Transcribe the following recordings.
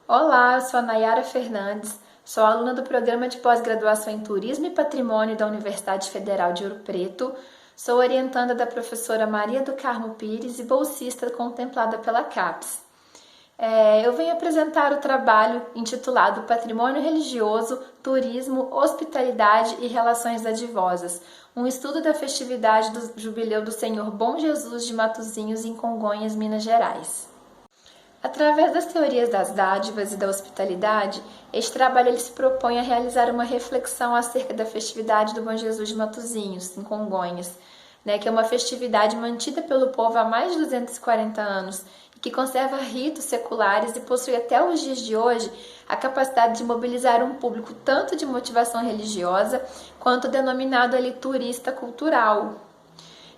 Olá, eu sou a Nayara Fernandes, sou aluna do Programa de Pós-Graduação em Turismo e Patrimônio da Universidade Federal de Ouro Preto, sou orientanda da professora Maria do Carmo Pires e bolsista contemplada pela CAPES. Eu venho apresentar o trabalho intitulado Patrimônio Religioso, Turismo, Hospitalidade e Relações Dadivosas, um estudo da festividade do Jubileu do Senhor Bom Jesus de Matozinhos em Congonhas, Minas Gerais. Através das teorias das dádivas e da hospitalidade, este trabalho ele se propõe a realizar uma reflexão acerca da festividade do Bom Jesus de Matozinhos, em Congonhas, que é uma festividade mantida pelo povo há mais de 240 anos e que conserva ritos seculares e possui até os dias de hoje a capacidade de mobilizar um público tanto de motivação religiosa quanto denominado ali turista cultural.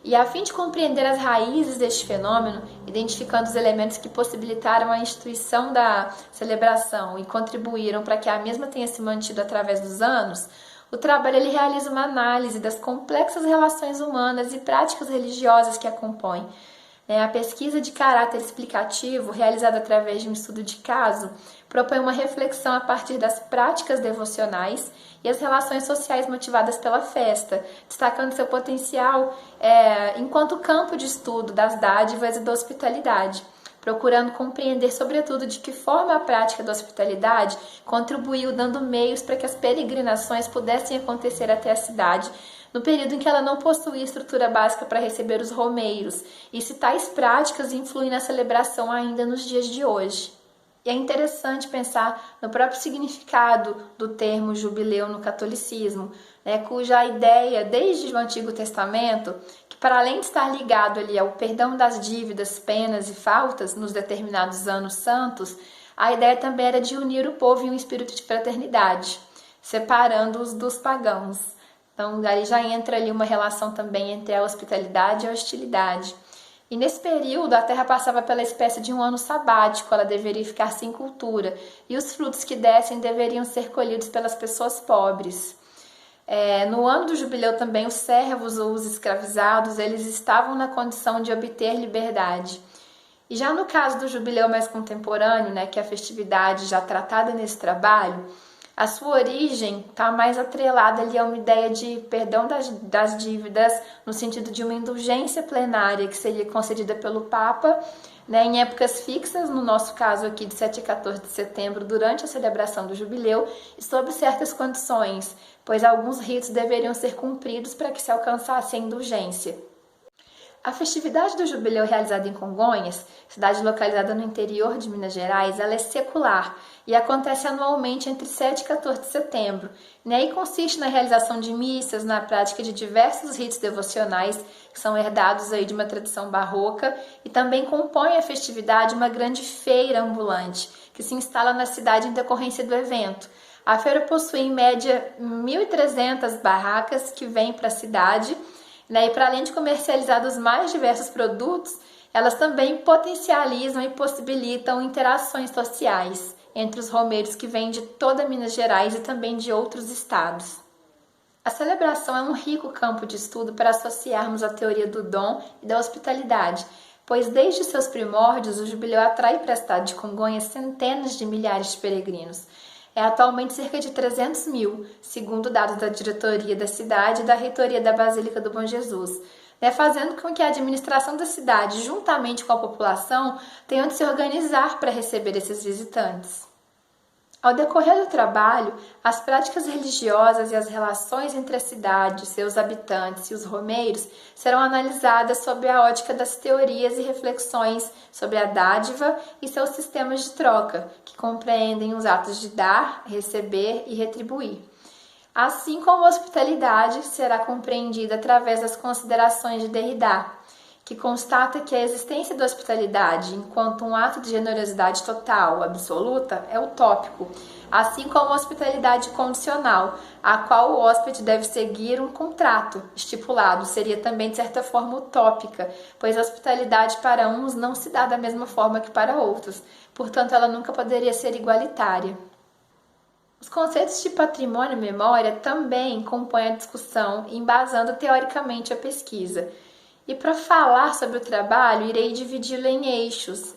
E a fim de compreender as raízes deste fenômeno, identificando os elementos que possibilitaram a instituição da celebração e contribuíram para que a mesma tenha se mantido através dos anos, o trabalho ele realiza uma análise das complexas relações humanas e práticas religiosas que a compõem. A pesquisa de caráter explicativo, realizada através de um estudo de caso, propõe uma reflexão a partir das práticas devocionais e as relações sociais motivadas pela festa, destacando seu potencial enquanto campo de estudo das dádivas e da hospitalidade, procurando compreender, sobretudo, de que forma a prática da hospitalidade contribuiu dando meios para que as peregrinações pudessem acontecer até a cidade, no período em que ela não possuía estrutura básica para receber os romeiros, e se tais práticas influem na celebração ainda nos dias de hoje. E é interessante pensar no próprio significado do termo jubileu no catolicismo, cuja ideia, desde o Antigo Testamento, que para além de estar ligado ali ao perdão das dívidas, penas e faltas nos determinados anos santos, a ideia também era de unir o povo em um espírito de fraternidade, separando-os dos pagãos. Então, aí já entra ali uma relação também entre a hospitalidade e a hostilidade. E nesse período, a terra passava pela espécie de um ano sabático, ela deveria ficar sem cultura, e os frutos que dessem deveriam ser colhidos pelas pessoas pobres. No ano do jubileu também, os servos ou os escravizados, eles estavam na condição de obter liberdade. E já no caso do jubileu mais contemporâneo, que é a festividade já tratada nesse trabalho, a sua origem está mais atrelada ali a uma ideia de perdão das dívidas, no sentido de uma indulgência plenária que seria concedida pelo Papa, em épocas fixas, no nosso caso aqui de 7 a 14 de setembro, durante a celebração do jubileu, e sob certas condições, pois alguns ritos deveriam ser cumpridos para que se alcançasse a indulgência. A festividade do jubileu realizada em Congonhas, cidade localizada no interior de Minas Gerais, ela é secular e acontece anualmente entre 7 e 14 de setembro, e consiste na realização de missas, na prática de diversos ritos devocionais que são herdados aí de uma tradição barroca, e também compõe a festividade uma grande feira ambulante que se instala na cidade em decorrência do evento. A feira possui em média 1.300 barracas que vêm para a cidade, e para além de comercializar os mais diversos produtos, elas também potencializam e possibilitam interações sociais entre os romeiros que vêm de toda Minas Gerais e também de outros estados. A celebração é um rico campo de estudo para associarmos a teoria do dom e da hospitalidade, pois desde seus primórdios o jubileu atrai para a cidade de Congonhas centenas de milhares de peregrinos. Atualmente cerca de 300 mil, segundo dados da diretoria da cidade e da reitoria da Basílica do Bom Jesus, fazendo com que a administração da cidade, juntamente com a população, tenham de se organizar para receber esses visitantes. Ao decorrer do trabalho, as práticas religiosas e as relações entre a cidade, seus habitantes e os romeiros serão analisadas sob a ótica das teorias e reflexões sobre a dádiva e seus sistemas de troca, que compreendem os atos de dar, receber e retribuir. Assim como a hospitalidade será compreendida através das considerações de Derrida, que constata que a existência da hospitalidade enquanto um ato de generosidade total, absoluta, é utópico, assim como a hospitalidade condicional, a qual o hóspede deve seguir um contrato estipulado, seria também de certa forma utópica, pois a hospitalidade para uns não se dá da mesma forma que para outros, portanto ela nunca poderia ser igualitária. Os conceitos de patrimônio e memória também compõem a discussão, embasando teoricamente a pesquisa. E para falar sobre o trabalho, irei dividi-lo em eixos,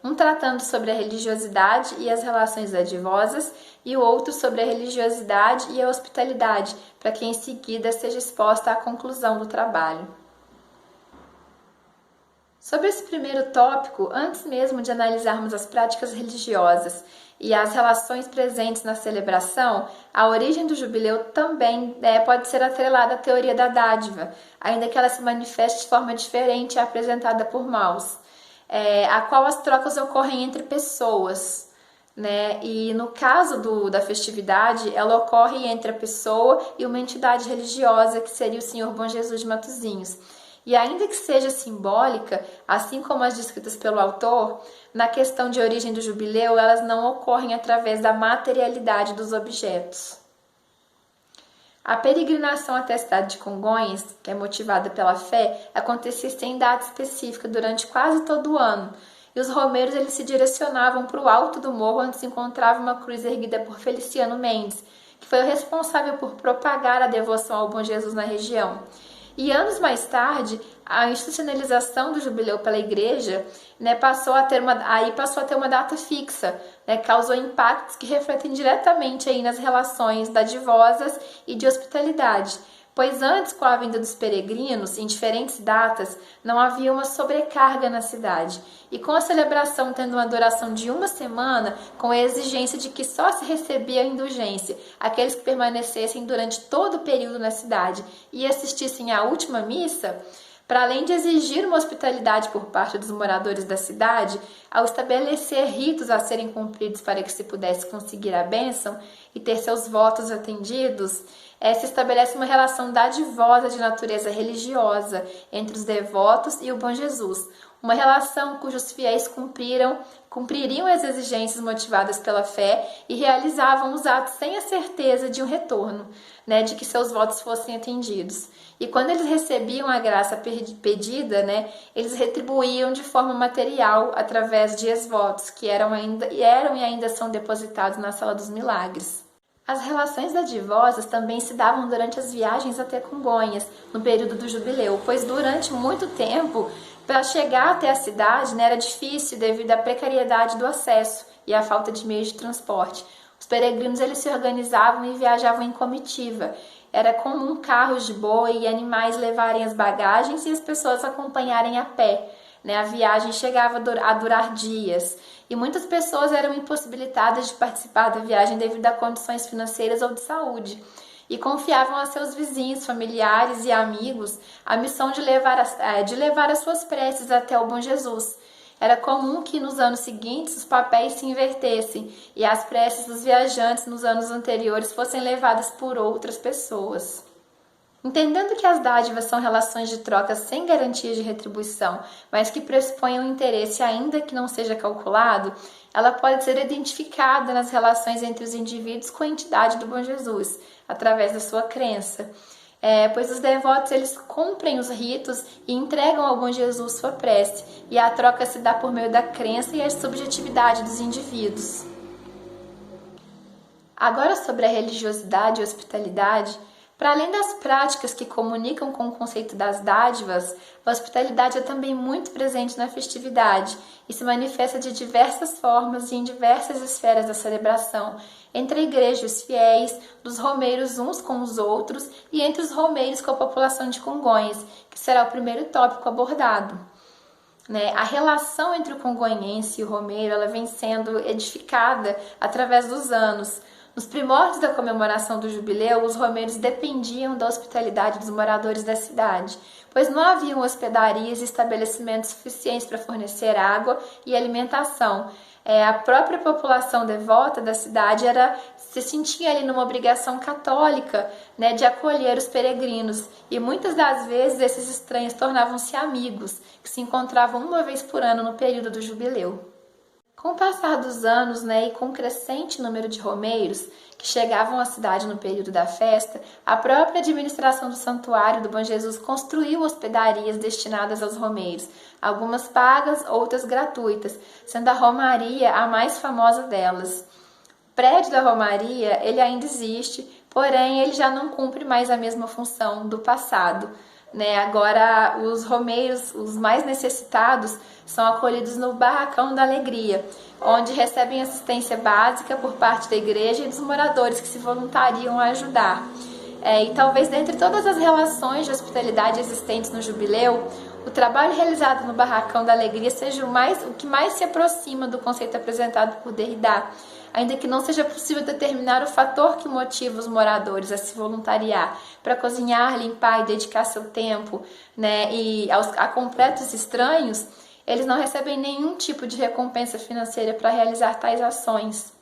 um tratando sobre a religiosidade e as relações dadivosas, e o outro sobre a religiosidade e a hospitalidade, para que em seguida seja exposta à conclusão do trabalho. Sobre esse primeiro tópico, antes mesmo de analisarmos as práticas religiosas e as relações presentes na celebração, a origem do jubileu também pode ser atrelada à teoria da dádiva, ainda que ela se manifeste de forma diferente e apresentada por Mauss, a qual as trocas ocorrem entre pessoas. Né? E no caso da festividade, ela ocorre entre a pessoa e uma entidade religiosa, que seria o Senhor Bom Jesus de Matosinhos. E ainda que seja simbólica, assim como as descritas pelo autor, na questão de origem do jubileu, elas não ocorrem através da materialidade dos objetos. A peregrinação até a cidade de Congonhas, que é motivada pela fé, acontecia sem data específica durante quase todo o ano. E os romeiros eles se direcionavam para o alto do morro, onde se encontrava uma cruz erguida por Feliciano Mendes, que foi o responsável por propagar a devoção ao Bom Jesus na região. E anos mais tarde, a institucionalização do jubileu pela igreja passou a ter uma data fixa, causou impactos que refletem diretamente aí nas relações dadivosas e de hospitalidade. Pois antes, com a vinda dos peregrinos, em diferentes datas, não havia uma sobrecarga na cidade. E com a celebração tendo uma duração de uma semana, com a exigência de que só se recebia a indulgência aqueles que permanecessem durante todo o período na cidade e assistissem à última missa, para além de exigir uma hospitalidade por parte dos moradores da cidade, ao estabelecer ritos a serem cumpridos para que se pudesse conseguir a bênção e ter seus votos atendidos, se estabelece uma relação dadivosa de natureza religiosa entre os devotos e o Bom Jesus, uma relação cujos fiéis cumpririam as exigências motivadas pela fé e realizavam os atos sem a certeza de um retorno, de que seus votos fossem atendidos. E quando eles recebiam a graça pedida, eles retribuíam de forma material através de ex-votos, que eram e ainda são depositados na Sala dos Milagres. As relações dadivosas também se davam durante as viagens até Congonhas, no período do jubileu, pois durante muito tempo, para chegar até a cidade era difícil devido à precariedade do acesso e à falta de meios de transporte. Os peregrinos eles se organizavam e viajavam em comitiva. Era comum carros de boi e animais levarem as bagagens e as pessoas acompanharem a pé. A viagem chegava a durar dias e muitas pessoas eram impossibilitadas de participar da viagem devido a condições financeiras ou de saúde e confiavam a seus vizinhos, familiares e amigos a missão de levar as suas preces até o Bom Jesus. Era comum que nos anos seguintes os papéis se invertessem e as preces dos viajantes nos anos anteriores fossem levadas por outras pessoas. Entendendo que as dádivas são relações de troca sem garantia de retribuição, mas que pressupõem um interesse ainda que não seja calculado, ela pode ser identificada nas relações entre os indivíduos com a entidade do Bom Jesus, através da sua crença. Pois os devotos eles cumprem os ritos e entregam ao Bom Jesus sua prece, e a troca se dá por meio da crença e a subjetividade dos indivíduos. Agora sobre a religiosidade e hospitalidade, para além das práticas que comunicam com o conceito das dádivas, a hospitalidade é também muito presente na festividade e se manifesta de diversas formas e em diversas esferas da celebração, entre a igreja e os fiéis, dos romeiros uns com os outros e entre os romeiros com a população de Congonhas, que será o primeiro tópico abordado. A relação entre o congonhense e o romeiro ela vem sendo edificada através dos anos. Nos primórdios da comemoração do jubileu, os romeiros dependiam da hospitalidade dos moradores da cidade, pois não haviam hospedarias e estabelecimentos suficientes para fornecer água e alimentação. A própria população devota da cidade se sentia ali numa obrigação católica, de acolher os peregrinos, e muitas das vezes esses estranhos tornavam-se amigos, que se encontravam uma vez por ano no período do jubileu. Com o passar dos anos, e com o crescente número de romeiros que chegavam à cidade no período da festa, a própria administração do Santuário do Bom Jesus construiu hospedarias destinadas aos romeiros, algumas pagas, outras gratuitas, sendo a Romaria a mais famosa delas. O prédio da Romaria ele ainda existe, porém ele já não cumpre mais a mesma função do passado. né? Agora os romeiros, os mais necessitados, são acolhidos no Barracão da Alegria, onde recebem assistência básica por parte da igreja e dos moradores que se voluntariam a ajudar. E talvez dentre todas as relações de hospitalidade existentes no Jubileu, o trabalho realizado no Barracão da Alegria seja o que mais se aproxima do conceito apresentado por Derrida, ainda que não seja possível determinar o fator que motiva os moradores a se voluntariar para cozinhar, limpar e dedicar seu tempo, né, a completos estranhos. Eles não recebem nenhum tipo de recompensa financeira para realizar tais ações.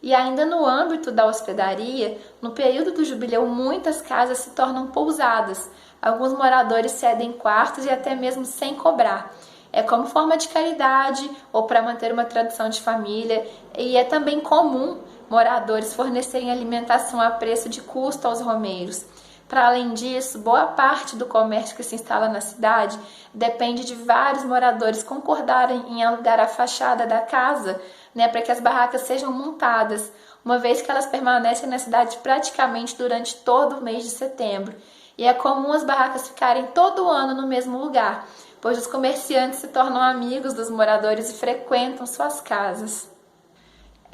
E ainda no âmbito da hospedaria, no período do jubileu, muitas casas se tornam pousadas. Alguns moradores cedem quartos e até mesmo sem cobrar. É como forma de caridade ou para manter uma tradição de família. E é também comum moradores fornecerem alimentação a preço de custo aos romeiros. Para além disso, boa parte do comércio que se instala na cidade depende de vários moradores concordarem em alugar a fachada da casa, né, para que as barracas sejam montadas, uma vez que elas permanecem na cidade praticamente durante todo o mês de setembro. E é comum as barracas ficarem todo ano no mesmo lugar, pois os comerciantes se tornam amigos dos moradores e frequentam suas casas.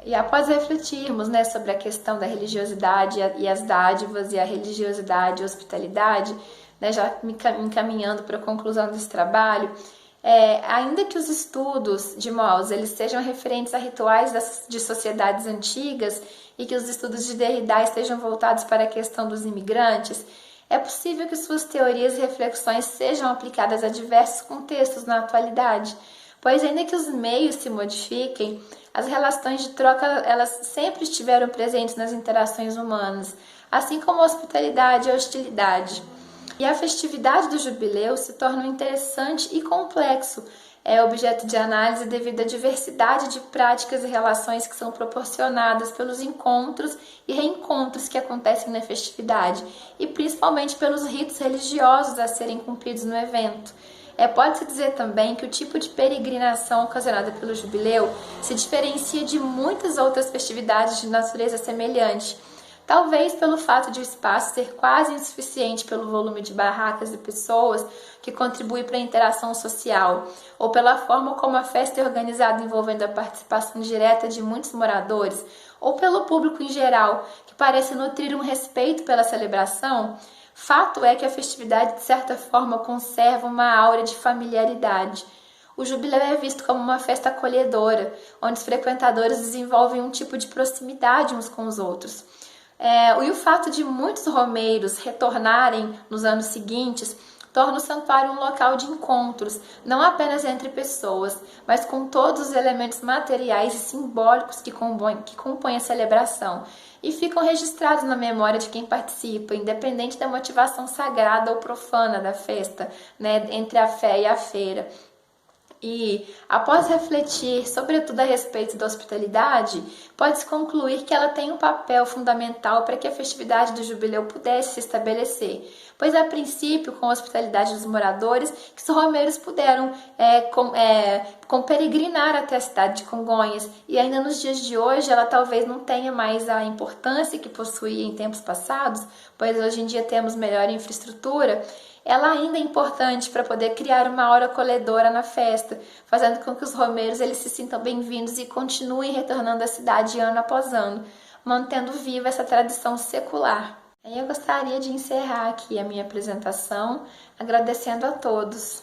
E após refletirmos, né, sobre a questão da religiosidade e as dádivas e a religiosidade e a hospitalidade, né, já me encaminhando para a conclusão desse trabalho, ainda que os estudos de Mauss eles sejam referentes a rituais de sociedades antigas e que os estudos de Derrida estejam voltados para a questão dos imigrantes, é possível que suas teorias e reflexões sejam aplicadas a diversos contextos na atualidade, pois ainda que os meios se modifiquem, as relações de troca elas sempre estiveram presentes nas interações humanas, assim como a hospitalidade e a hostilidade. E a festividade do jubileu se torna interessante e complexo, objeto de análise devido à diversidade de práticas e relações que são proporcionadas pelos encontros e reencontros que acontecem na festividade, e principalmente pelos ritos religiosos a serem cumpridos no evento. Pode-se dizer também que o tipo de peregrinação ocasionada pelo jubileu se diferencia de muitas outras festividades de natureza semelhante, talvez pelo fato de o espaço ser quase insuficiente pelo volume de barracas e pessoas que contribui para a interação social, ou pela forma como a festa é organizada envolvendo a participação direta de muitos moradores, ou pelo público em geral, que parece nutrir um respeito pela celebração. Fato é que a festividade, de certa forma, conserva uma aura de familiaridade. O jubileu é visto como uma festa acolhedora, onde os frequentadores desenvolvem um tipo de proximidade uns com os outros. E o fato de muitos romeiros retornarem nos anos seguintes torna o santuário um local de encontros, não apenas entre pessoas, mas com todos os elementos materiais e simbólicos que compõem a celebração, e ficam registrados na memória de quem participa, independente da motivação sagrada ou profana da festa, né, entre a fé e a feira. E, após refletir, sobretudo a respeito da hospitalidade, pode-se concluir que ela tem um papel fundamental para que a festividade do jubileu pudesse se estabelecer, pois a princípio, com a hospitalidade dos moradores, que os romeiros puderam peregrinar até a cidade de Congonhas, e ainda nos dias de hoje ela talvez não tenha mais a importância que possuía em tempos passados, pois hoje em dia temos melhor infraestrutura. Ela ainda é importante para poder criar uma aura acolhedora na festa, fazendo com que os romeiros eles se sintam bem-vindos e continuem retornando à cidade ano após ano, mantendo viva essa tradição secular. Eu gostaria de encerrar aqui a minha apresentação agradecendo a todos.